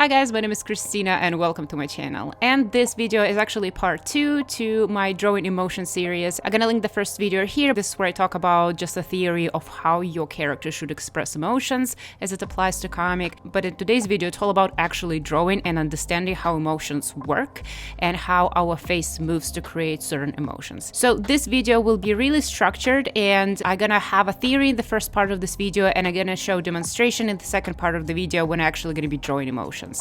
Hi guys, my name is Christina and welcome to my channel. And this video is actually part 2 to my drawing emotion series. I'm gonna link the first video here. This is where I talk about just a theory of how your character should express emotions as it applies to comic. But in today's video, it's all about actually drawing and understanding how emotions work and how our face moves to create certain emotions. So this video will be really structured, and I'm gonna have a theory in the first part of this video, and I'm gonna show demonstration in the second part of the video when I'm actually gonna be drawing emotions.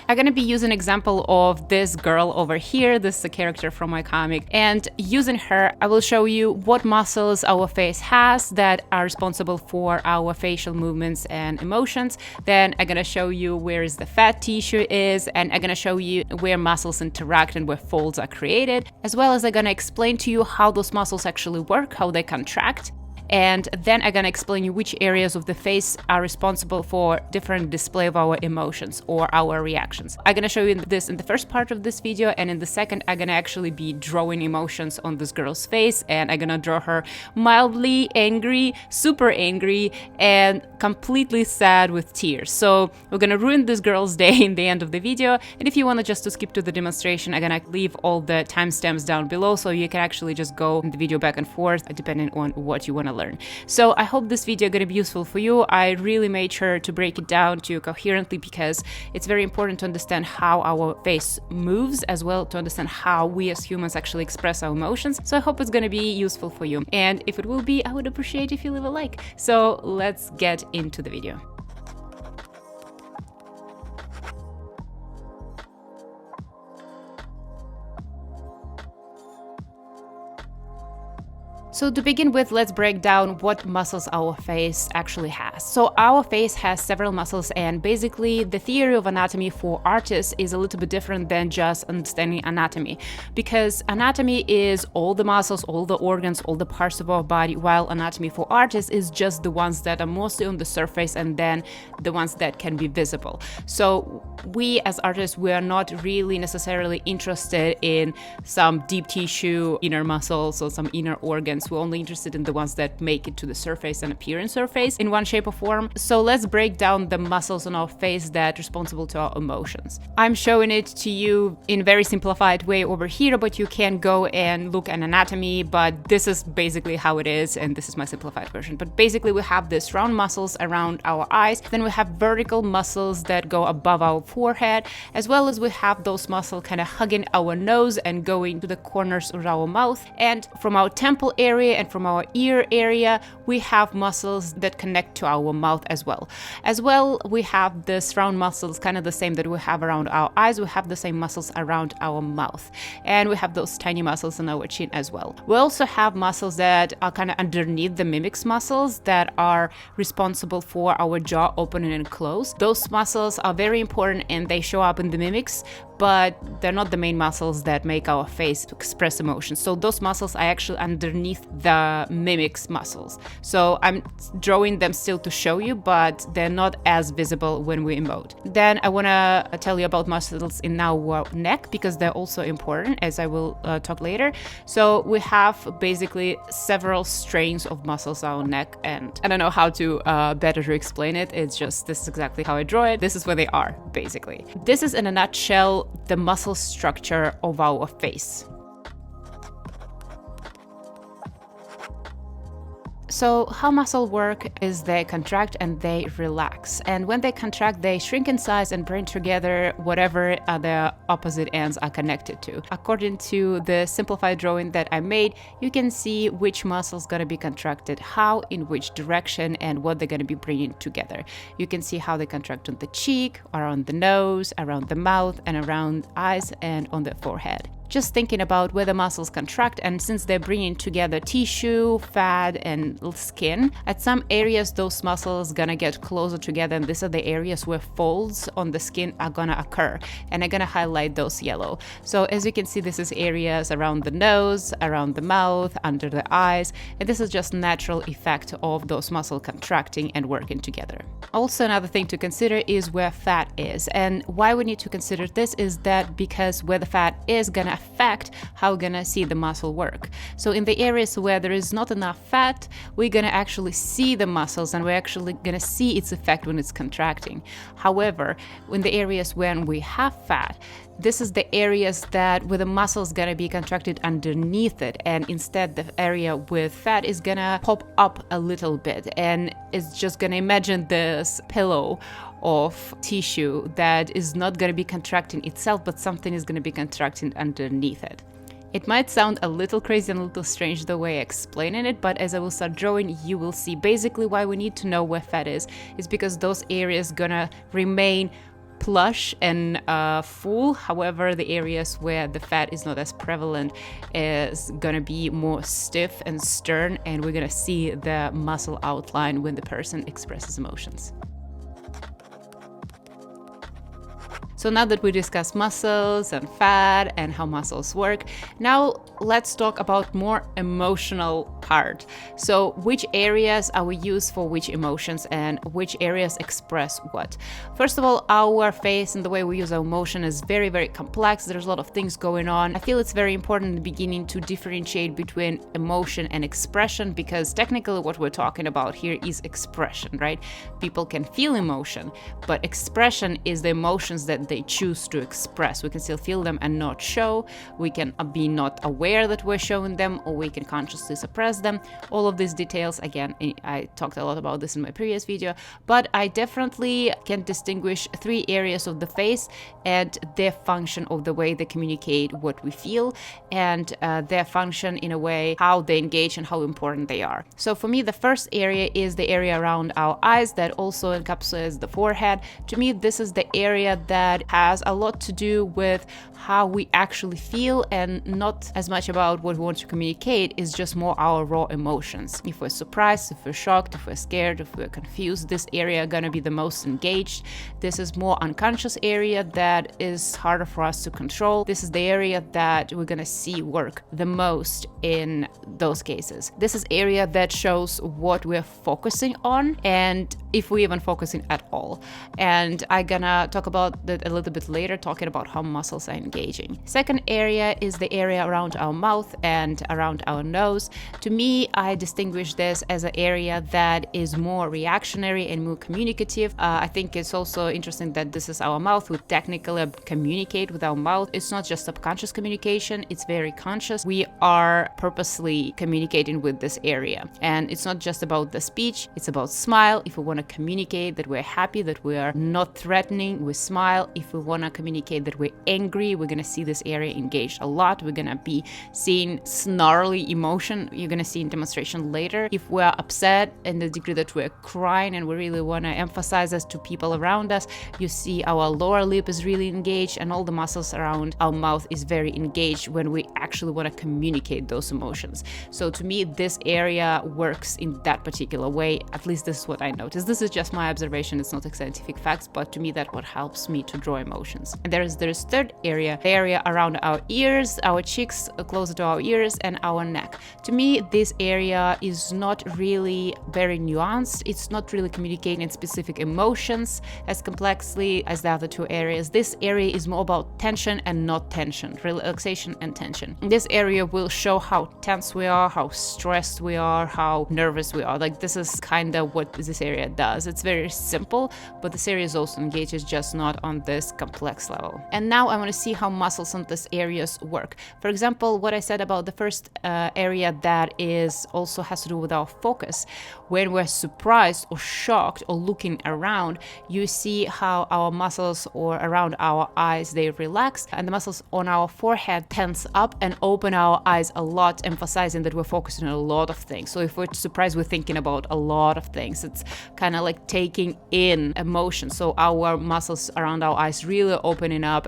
I'm gonna be using an example of this girl over here. This is a character from my comic, and using her, I will show you what muscles our face has that are responsible for our facial movements and emotions. Then I'm gonna show you where is the fat tissue is, and I'm gonna show you where muscles interact and where folds are created, as well as I'm gonna explain to you how those muscles actually work, how they contract. And then I'm gonna explain you which areas of the face are responsible for different display of our emotions or our reactions. I'm gonna show you this in the first part of this video, and in the second I'm gonna actually be drawing emotions on this girl's face, and I'm gonna draw her mildly angry, super angry, and completely sad with tears. So we're gonna ruin this girl's day in the end of the video, and if you wanna just to skip to the demonstration, I'm gonna leave all the timestamps down below so you can actually just go in the video back and forth depending on what you wanna learn. So I hope this video is going to be useful for you. I really made sure to break it down to you coherently because it's very important to understand how our face moves, as well to understand how we as humans actually express our emotions. So I hope it's going to be useful for you. And if it will be, I would appreciate if you leave a like. So let's get into the video. So to begin with, let's break down what muscles our face actually has. So our face has several muscles, and basically the theory of anatomy for artists is a little bit different than just understanding anatomy, because anatomy is all the muscles, all the organs, all the parts of our body, while anatomy for artists is just the ones that are mostly on the surface and then the ones that can be visible. So we as artists, we are not really necessarily interested in some deep tissue, inner muscles, or some inner organs. We're only interested in the ones that make it to the surface and appear in surface in one shape or form. So let's break down the muscles on our face that are responsible to our emotions. I'm showing it to you in a very simplified way over here, but you can go and look at anatomy, but this is basically how it is, and this is my simplified version. But basically we have this round muscles around our eyes, then we have vertical muscles that go above our forehead, as well as we have those muscles kind of hugging our nose and going to the corners of our mouth. And from our temple area and from our ear area, we have muscles that connect to our mouth as well. As well, we have this round muscles, kind of the same that we have around our eyes. We have the same muscles around our mouth, and we have those tiny muscles on our chin as well. We also have muscles that are kind of underneath the mimics muscles that are responsible for our jaw opening and close. Those muscles are very important and they show up in the mimics, but they're not the main muscles that make our face express emotions. So those muscles are actually underneath the mimics muscles. So I'm drawing them still to show you, but they're not as visible when we emote. Then I want to tell you about muscles in our neck, because they're also important, as I will talk later. So we have basically several strains of muscles on our neck, and I don't know how to better to explain it. It's just, this is exactly how I draw it. This is where they are, basically. This is in a nutshell the muscle structure of our face. So how muscle work is they contract and they relax, and when they contract they shrink in size and bring together whatever the opposite ends are connected to. According to the simplified drawing that I made, you can see which muscles gonna be contracted, how, in which direction, and what they're gonna be bringing together. You can see how they contract on the cheek, around the nose, around the mouth, and around eyes, and on the forehead. Just thinking about where the muscles contract, and since they're bringing together tissue, fat, and skin, at some areas those muscles gonna get closer together, and these are the areas where folds on the skin are gonna occur, and I'm gonna highlight those yellow. So as you can see, this is areas around the nose, around the mouth, under the eyes, and this is just natural effect of those muscles contracting and working together. Also, another thing to consider is where fat is, and why we need to consider this is that because where the fat is gonna affect how we're gonna see the muscle work. So in the areas where there is not enough fat, we're gonna actually see the muscles and we're actually gonna see its effect when it's contracting. However, in the areas when we have fat, this is the areas where the muscle is gonna be contracted underneath it, and instead the area with fat is gonna pop up a little bit, and it's just gonna imagine this pillow of tissue that is not gonna be contracting itself, but something is gonna be contracting underneath it. It might sound a little crazy and a little strange the way I explain it, but as I will start drawing, you will see basically why we need to know where fat is because those areas gonna remain plush and full. However, the areas where the fat is not as prevalent is gonna be more stiff and stern, and we're gonna see the muscle outline when the person expresses emotions. So now that we discussed muscles and fat and how muscles work, now let's talk about more emotional part. So which areas are we used for which emotions and which areas express what? First of all, our face and the way we use our emotion is very, very complex. There's a lot of things going on. I feel it's very important in the beginning to differentiate between emotion and expression, because technically what we're talking about here is expression, right? People can feel emotion, but expression is the emotions that they choose to express. We can still feel them and not show. We can be not aware that we're showing them, or we can consciously suppress them. All of these details, again, I talked a lot about this in my previous video, but I definitely can distinguish 3 areas of the face and their function of the way they communicate what we feel, and their function in a way how they engage and how important they are. So for me, the first area is the area around our eyes that also encapsulates the forehead. To me, this is the area that has a lot to do with how we actually feel, and not as much about what we want to communicate. Is just more our raw emotions. If we're surprised, if we're shocked, if we're scared, if we're confused, this area gonna be the most engaged. This is more unconscious area that is harder for us to control. This is the area that we're gonna see work the most in those cases. This is area that shows what we're focusing on, and if we're even focusing at all. And I'm gonna talk about that a little bit later, talking about how muscles are engaging. Second area is the area around our mouth and around our nose. To me, I distinguish this as an area that is more reactionary and more communicative. I think it's also interesting that this is our mouth. We technically communicate with our mouth. It's not just subconscious communication, it's very conscious. We are purposely communicating with this area. And it's not just about the speech, it's about smile. If we want to communicate that we're happy, that we are not threatening, we smile. If we want to communicate that we're angry, we're going to see this area engaged a lot. We're going to be seeing snarly emotion. You're going to see in demonstration later. If we're upset in the degree that we're crying and we really want to emphasize this to people around us, you see our lower lip is really engaged, and all the muscles around our mouth is very engaged when we actually want to communicate those emotions. So to me, this area works in that particular way. At least this is what I noticed. This is just my observation. It's not a scientific facts, but to me, that's what helps me to draw emotions. And there's third area, the area around our ears, our cheeks, closer to our ears, and our neck. To me, this area is not really very nuanced. It's not really communicating specific emotions as complexly as the other 2 areas. This area is more about tension and not tension, relaxation and tension. This area will show how tense we are, how stressed we are, how nervous we are. Like, this is kind of what this area does. It's very simple, but this area is also engaged, it's just not on this complex level. And now I want to see how muscles on these areas work. For example, what I said about the first area that is also has to do with our focus. When we're surprised or shocked or looking around, you see how our muscles or around our eyes, they relax, and the muscles on our forehead tense up and open our eyes a lot, emphasizing that we're focusing on a lot of things. So if we're surprised, we're thinking about a lot of things. It's kind of like taking in emotion. So our muscles around our eyes really opening up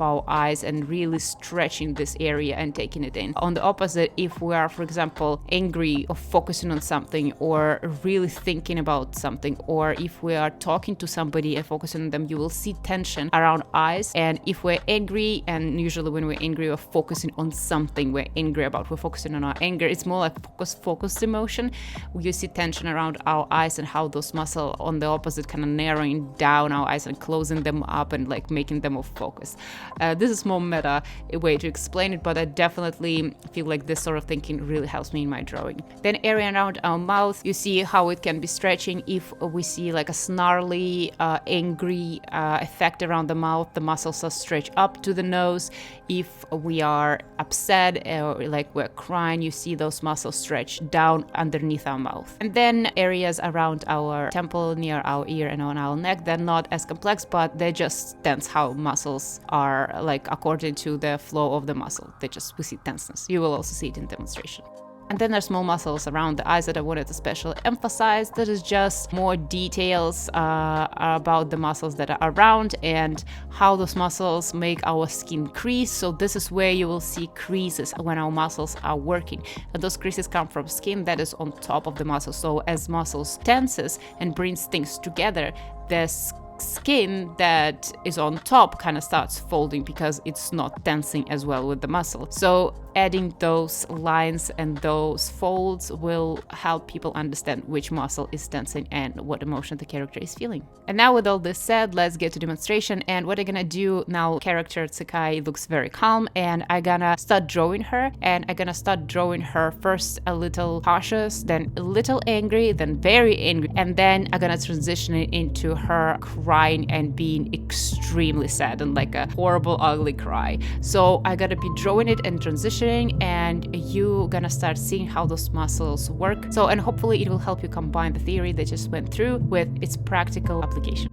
our eyes and really stretching this area and taking it in. On the opposite, if we are, for example, example, angry or focusing on something or really thinking about something, or if we are talking to somebody and focusing on them, you will see tension around eyes. And if we're angry, and usually when we're angry, we're focusing on something we're angry about, we're focusing on our anger, it's more like focused emotion. You see tension around our eyes and how those muscles on the opposite kind of narrowing down our eyes and closing them up and like making them more focused. This is more meta way to explain it, but I definitely feel like this sort of thinking really helps me in my drawing. Then area around our mouth, you see how it can be stretching. If we see like a snarly, angry effect around the mouth, the muscles are stretched up to the nose. If we are upset or like we're crying, you see those muscles stretch down underneath our mouth. And then areas around our temple, near our ear and on our neck, they're not as complex, but they just tense how muscles are like according to the flow of the muscle. We see tenseness. You will also see it in demonstration. And then there's small muscles around the eyes that I wanted to especially emphasize. That is just more details about the muscles that are around and how those muscles make our skin crease. So this is where you will see creases when our muscles are working. And those creases come from skin that is on top of the muscle. So as muscles tenses and brings things together, the skin that is on top kind of starts folding because it's not tensing as well with the muscle. So adding those lines and those folds will help people understand which muscle is tensing and what emotion the character is feeling. And now with all this said, let's get to demonstration. And what I'm gonna do now, character Tsukai looks very calm, and I'm gonna start drawing her. And I'm gonna start drawing her first a little cautious, then a little angry, then very angry, and then I'm gonna transition it into her crying and being extremely sad and like a horrible ugly cry. So I gotta be drawing it and transitioning, and you gonna start seeing how those muscles work. So, and hopefully it will help you combine the theory that just went through with its practical application.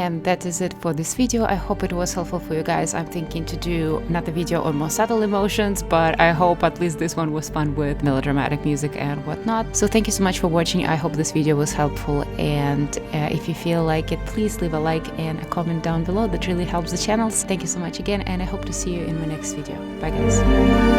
And that is it for this video. I hope it was helpful for you guys. I'm thinking to do another video on more subtle emotions, but I hope at least this one was fun with melodramatic music and whatnot. So thank you so much for watching. I hope this video was helpful, and if you feel like it, please leave a like and a comment down below. That really helps the channel. Thank you so much again, and I hope to see you in my next video. Bye guys.